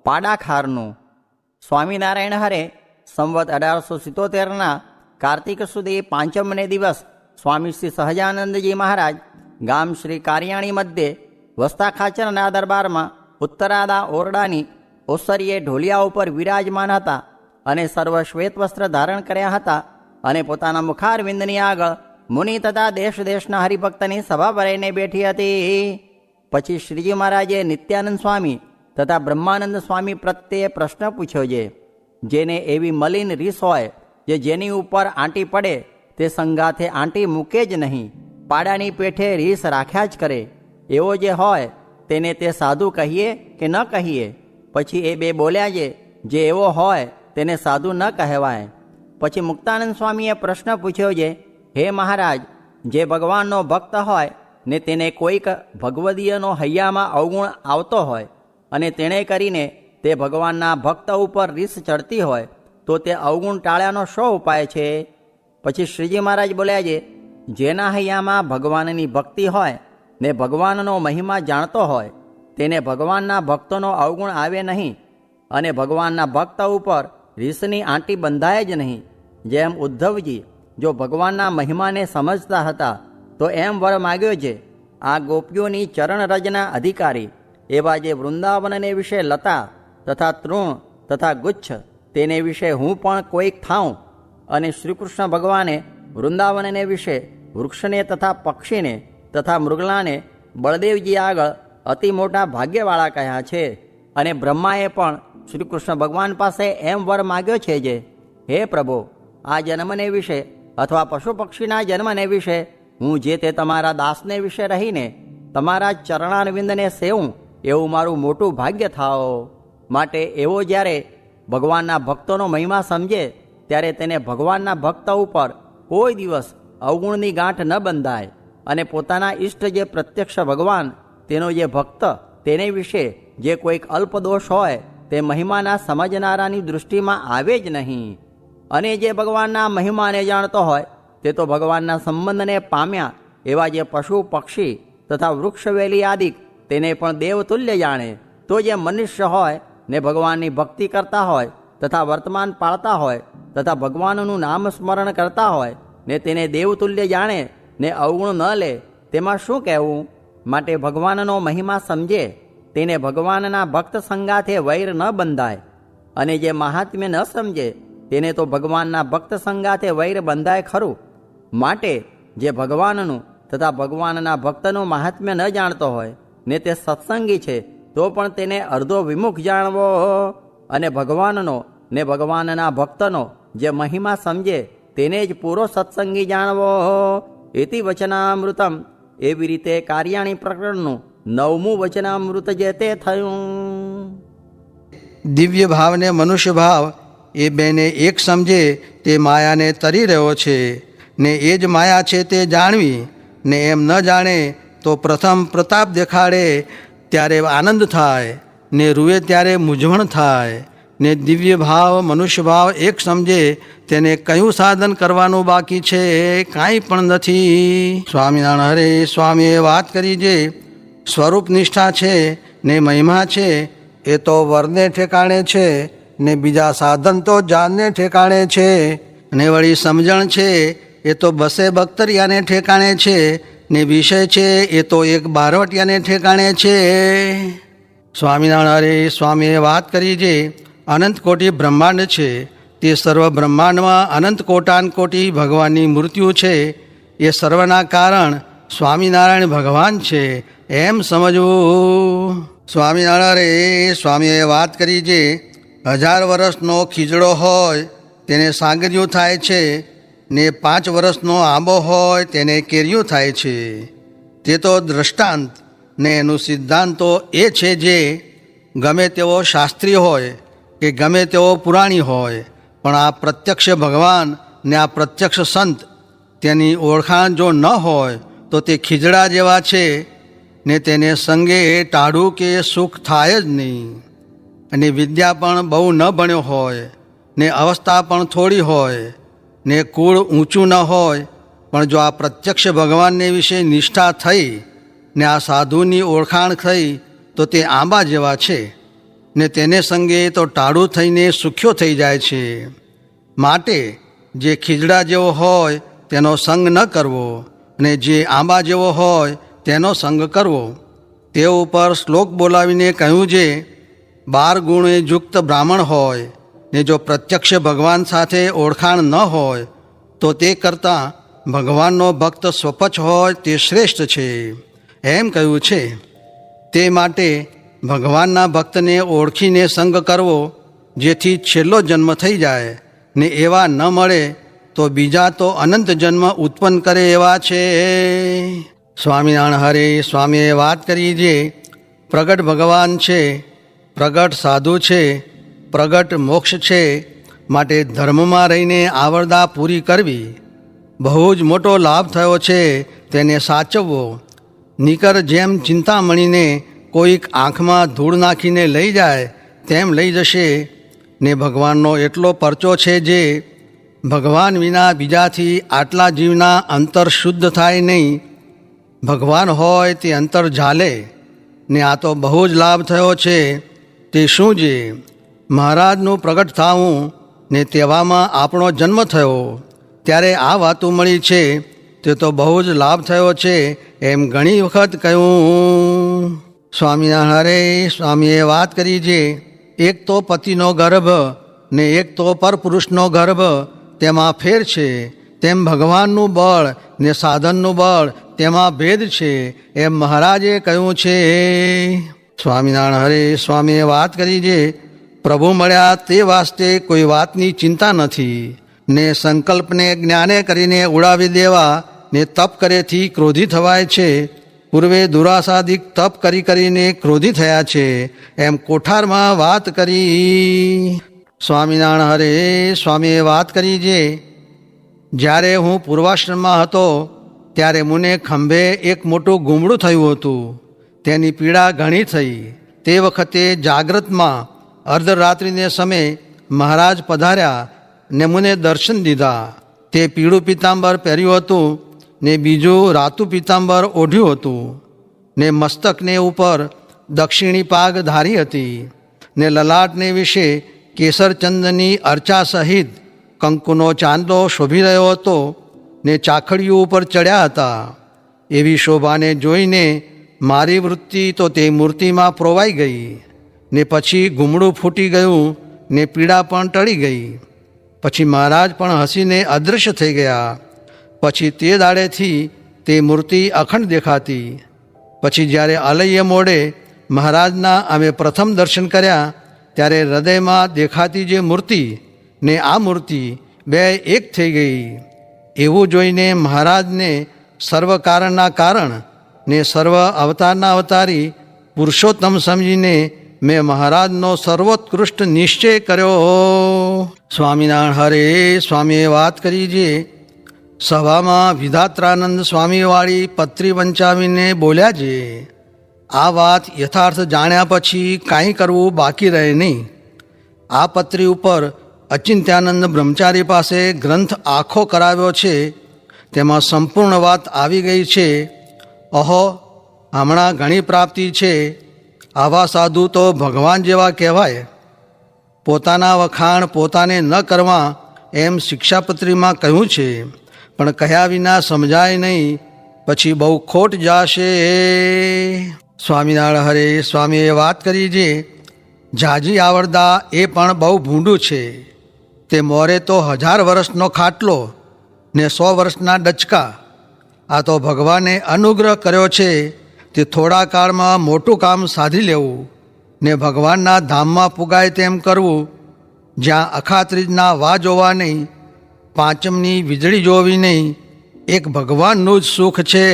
પાડાખારનું. સ્વામિનારાયણ હરે સંવત 1877ના કાર્તિક સુધી પાંચમને દિવસ સ્વામી શ્રી સહજાનંદજી મહારાજ ગામ શ્રી કારિયાણી મધ્યે વસ્તા ખાચરના દરબારમાં ઉત્તરાદા ઓરડાની ઓસરીએ ઢોલિયા ઉપર વિરાજમાન હતા અને સર્વ શ્વેત વસ્ત્ર ધારણ કર્યા હતા અને પોતાના મુખારવિંદની આગળ મુનિ તથા દેશ દેશના હરિભક્તની સભા ભરાઈને બેઠી હતી. પછી શ્રીજી મહારાજે નિત્યાનંદ સ્વામી તથા બ્રહ્માનંદ સ્વામી પ્રત્યે પ્રશ્ન પૂછ્યો છે, જેને એવી મલિન રીસ હોય જે જેની ઉપર આંટી પડે તે સંગાથે આંટી મૂકે જ નહીં, પાડાની પેઠે રીસ રાખ્યા જ કરે, એવો જે હોય તેને તે સાધુ કહીએ કે ન કહીએ? પછી એ બે બોલ્યા છે, જે એવો હોય તેને સાધુ ન કહેવાય. પછી મુક્તાનંદ સ્વામીએ પ્રશ્ન પૂછ્યો છે, હે મહારાજ, જે ભગવાનનો ભક્ત હોય ને તેને કોઈક ભગવદીયનો હૈયામાં અવગુણ આવતો હોય અને તેણે કરીને તે ભગવાનના ભક્ત ઉપર રીસ ચડતી હોય તો તે અવગુણ ટાળ્યાનો શો ઉપાય છે? પછી શ્રીજી મહારાજ બોલ્યા છે, જેના હૈયામાં ભગવાનની ભક્તિ હોય ને ભગવાનનો મહિમા જાણતો હોય તેને ભગવાનના ભક્તોનો અવગુણ આવે નહીં અને ભગવાનના ભક્ત ઉપર રીસની આંટી બંધાય જ નહીં. જેમ ઉદ્ધવજી જો ભગવાનના મહિમાને સમજતા હતા તો એમ વર માગ્યો છે, આ ગોપીઓની ચરણરજના અધિકારી એવા જે વૃંદાવનને વિશે લતા તથા તૃણ તથા ગુચ્છ તેને વિશે હું પણ કોઈક થાઉં. અને શ્રીકૃષ્ણ ભગવાને વૃંદાવનને વિશે વૃક્ષને તથા પક્ષીને તથા મૃગલાને બળદેવજી આગળ અતિ મોટા ભાગ્યવાળા કહ્યા છે. અને બ્રહ્માએ પણ શ્રીકૃષ્ણ ભગવાન પાસે એમ વર માગ્યો છે જે, હે પ્રભુ, આ જન્મને વિશે અથવા પશુ પક્ષીના જન્મને વિશે હું જે તે તમારા દાસને વિશે રહીને તમારા ચરણારવિંદને સેવું એવું મારું મોટું ભાગ્ય થાઓ. માટે એવો જ્યારે ભગવાનના ભક્તોનો મહિમા સમજે ત્યારે તેને ભગવાનના ભક્ત ઉપર કોઈ દિવસ અવગુણની ગાંઠ ન બંધાય અને પોતાના ઈષ્ટ જે પ્રત્યક્ષ ભગવાન તેનો જે ભક્ત તેને વિશે જે કોઈક અલ્પદોષ હોય તે મહિમાના સમજનારાની દૃષ્ટિમાં આવે જ નહીં. અને જે ભગવાનના મહિમાને જાણતો હોય તે તો ભગવાનના સંબંધને પામ્યા એવા જે પશુ પક્ષી તથા વૃક્ષવેલી આદિક તેને પણ દેવતુલ્ય જાણે. તો જે મનુષ્ય હોય ને ભગવાનની ભક્તિ કરતા હોય તથા વર્તમાન પાળતા હોય તથા ભગવાનનું નામ સ્મરણ કરતા હોય ને તેને દેવતુલ્ય જાણે ને અવગુણ ન લે તેમાં શું કહેવું? માટે ભગવાનનો મહિમા સમજે તેને ભગવાનના ભક્ત સંગાથે વૈર ન બંધાય અને જે મહાત્મ્ય ન સમજે તેને તો ભગવાનના ભક્ત સંગાથે વૈર બંધાય ખરું. માટે જે ભગવાનનું તથા ભગવાનના ભક્તનું મહાત્મ્ય ન જાણતો હોય ને તે સત્સંગી છે તો પણ તેને અર્ધો વિમુખ જાણવો અને ભગવાનનો ને ભગવાનના ભક્તનો જે મહિમા સમજે તેને જ પૂરો સત્સંગી જાણવો. એતિ વચનામૃતમ. એવી રીતે કારિયાણી પ્રકરણનું 9મું વચનામૃત જે તે થયું. દિવ્ય ભાવ ને મનુષ્ય ભાવ એ બેને એક સમજે તે માયાને તરી રહ્યો છે ને એ જ માયા છે તે જાણવી ને એમ ન જાણે તો પ્રથમ પ્રતાપ દેખાડે ત્યારે આનંદ થાય ને રૂએ ત્યારે મૂંઝવણ થાય ને દિવ્ય ભાવ મનુષ્ય ભાવ એક સમજે તેને કયું સાધન કરવાનું બાકી છે? કાંઈ પણ નથી. સ્વામિનારાયણ હરે સ્વામીએ વાત કરી જે સ્વરૂપ નિષ્ઠા છે ને મહિમા છે એ તો વરને ઠેકાણે છે ને બીજા સાધન તો જાનને ઠેકાણે છે ને વળી સમજણ છે એ તો બસે બખ્તરિયાને ઠેકાણે છે ને વિષય છે એ તો એક બારવટિયાને ઠેકાણે છે. સ્વામિનારાયણ સ્વામીએ વાત કરી જે અનંત કોટી બ્રહ્માંડ છે તે સર્વ બ્રહ્માંડમાં અનંત કોટાન કોટી ભગવાનની મૂર્તિઓ છે. એ સર્વના કારણ સ્વામિનારાયણ ભગવાન છે એમ સમજવું. સ્વામિનારાયણ સ્વામીએ વાત કરી જે 1000 વર્ષનો ખીજડો હોય તેને સાગરિયું થાય છે ને 5 વર્ષનો આંબો હોય તેને કેરિયું થાય છે. તે તો દ્રષ્ટાંત ને એનું સિદ્ધાંતો એ છે જે ગમે તેવો શાસ્ત્રી હોય કે ગમે તેવો પુરાણી હોય પણ આ પ્રત્યક્ષ ભગવાન ને આ પ્રત્યક્ષ સંત તેની ઓળખાણ જો ન હોય તો તે ખીજડા જેવા છે ને તેને સંગે ટાઢું કે સુખ થાય જ નહીં. અને વિદ્યા પણ બહુ ન ભણ્યો હોય ને અવસ્થા પણ થોડી હોય ને કુળ ઊંચું ન હોય પણ જો આ પ્રત્યક્ષ ભગવાનને વિશે નિષ્ઠા થઈ ને આ સાધુની ઓળખાણ થઈ તો તે આંબા જેવા છે ને તેને સંગે તો ટાળું થઈને સુખ્યો થઈ જાય છે. માટે જે ખીજડા જેવો હોય તેનો સંગ ન કરવો, અને જે આંબા જેવો હોય તેનો સંગ કરવો. તે ઉપર શ્લોક બોલાવીને કહ્યું છે, 12 ગુણે યુક્ત બ્રાહ્મણ હોય ને જો પ્રત્યક્ષ ભગવાન સાથે ઓળખાણ ન હોય તો તે કરતાં ભગવાનનો ભક્ત સ્વપચ હોય તે શ્રેષ્ઠ છે એમ કહ્યું છે. તે માટે ભગવાનના ભક્તને ઓળખીને સંગ કરવો, જેથી છેલ્લો જન્મ થઈ જાય, ને એવા ન મળે તો બીજા તો અનંત જન્મ ઉત્પન્ન કરે એવા છે. સ્વામિનારાયણ હરે. સ્વામીએ વાત કરી જે પ્રગટ ભગવાન છે, પ્રગટ સાધુ છે, પ્રગટ મોક્ષ છે, માટે ધર્મમાં રહીને આવરદા પૂરી કરવી. બહુ જ મોટો લાભ થયો છે તેને સાચવવો. નિકર જેમ ચિંતામણીને કોઈક આંખમાં ધૂળ નાખીને લઈ જાય તેમ લઈ જશે, ને ભગવાનનો એટલો પરચો છે જે ભગવાન વિના બીજાથી આટલા જીવના અંતર શુદ્ધ થાય નહીં. ભગવાન હોય તે અંતર ઝાલે, ને આ તો બહુ જ લાભ થયો છે. તે શું છે? મહારાજનું પ્રગટ થાવું ને તેવામાં આપણો જન્મ થયો ત્યારે આ વાતો મળી છે, તે તો બહુ જ લાભ થયો છે એમ ઘણી વખત કહ્યું. સ્વામિનારાયણ હરે. સ્વામીએ વાત કરી છે, એક તો પતિનો ગર્ભ ને એક તો પરપુરુષનો ગર્ભ, તેમાં ફેર છે. તેમ ભગવાનનું બળ ને સાધનનું બળ તેમાં ભેદ છે એમ મહારાજે કહ્યું છે. સ્વામિનારાયણ હરે. સ્વામીએ વાત કરી છે, પ્રભુ મળ્યા તે વાસ્તે કોઈ વાતની ચિંતા નથી, ને સંકલ્પને જ્ઞાને કરીને ઉડાવી દેવા, ને તપ કરેથી ક્રોધી થવાય છે. પૂર્વે દુરાસાદિક તપ કરીને ક્રોધી થયા છે એમ કોઠારમાં વાત કરી. સ્વામિનારાયણ હરે. સ્વામીએ વાત કરી છે, જ્યારે હું પૂર્વાશ્રમમાં હતો ત્યારે મને ખંભે એક મોટું ગુમડું થયું હતું. તેની પીડા ઘણી થઈ. તે વખતે જાગ્રતમાં અર્ધરાત્રિને સમયે મહારાજ પધાર્યા ને મને દર્શન દીધા. તે પીળું પિતાંબર પહેર્યું હતું ને બીજું રાતું પિતાંબર ઓઢ્યું હતું, ને મસ્તકને ઉપર દક્ષિણી પાગ ધારી હતી, ને લલાટને વિશે કેસરચંદની અર્ચા સહિત કંકુનો ચાંદલો શોભી રહ્યો હતો, ને ચાખડીઓ ઉપર ચડ્યા હતા. એવી શોભાને જોઈને મારી વૃત્તિ તો તે મૂર્તિમાં પ્રોવાઈ ગઈ, ને પછી ગુમડું ફૂટી ગયું ને પીડા પણ ટળી ગઈ. પછી મહારાજ પણ હસીને અદૃશ્ય થઈ ગયા. પછી તે દાડેથી તે મૂર્તિ અખંડ દેખાતી. પછી જ્યારે અલૈય મોડે મહારાજના અમે પ્રથમ દર્શન કર્યા ત્યારે હૃદયમાં દેખાતી જે મૂર્તિ ને આ મૂર્તિ બે એક થઈ ગઈ. એવું જોઈને મહારાજને સર્વ કારણના કારણ ને સર્વ અવતારના અવતારી પુરુષોત્તમ સમજીને મેં મહારાજનો સર્વોત્કૃષ્ટ નિશ્ચય કર્યો. સ્વામિનારાયણ હરે. સ્વામીએ વાત કરી છે, સભામાં વિધાત્રાનંદ સ્વામીવાળી પત્રી વંચાવીને બોલ્યા છે, આ વાત યથાર્થ જાણ્યા પછી કાંઈ કરવું બાકી રહે નહીં. આ પત્રી ઉપર અચિંત્યાનંદ બ્રહ્મચારી પાસે ગ્રંથ આખો કરાવ્યો છે, તેમાં સંપૂર્ણ વાત આવી ગઈ છે. અહો, હમણાં ઘણી પ્રાપ્તિ છે. આવા સાધુ તો ભગવાન જેવા કહેવાય. પોતાના વખાણ પોતાને ન કરવા એમ શિક્ષાપત્રીમાં કહ્યું છે, પણ કહ્યા વિના સમજાય નહીં, પછી બહુ ખોટ જાશે. સ્વામિનારાયણ હરે. સ્વામીએ વાત કરી છે, જાજી આવરદા એ પણ બહુ ભૂંડું છે. તે મોરે તો 1000 વર્ષનો ખાટલો ને 100 વર્ષના ડચકા. આ તો ભગવાને અનુગ્રહ કર્યો છે તે થોડા કાળમાં મોટું કામ સાધી લેવું ને ભગવાનના ધામમાં પુગાય તેમ કરવું, જ્યાં અખાત્રીજના વા જોવા નહીં, પાંચમની વીજળી જોવી નહીં, એક ભગવાનનું જ સુખ છે.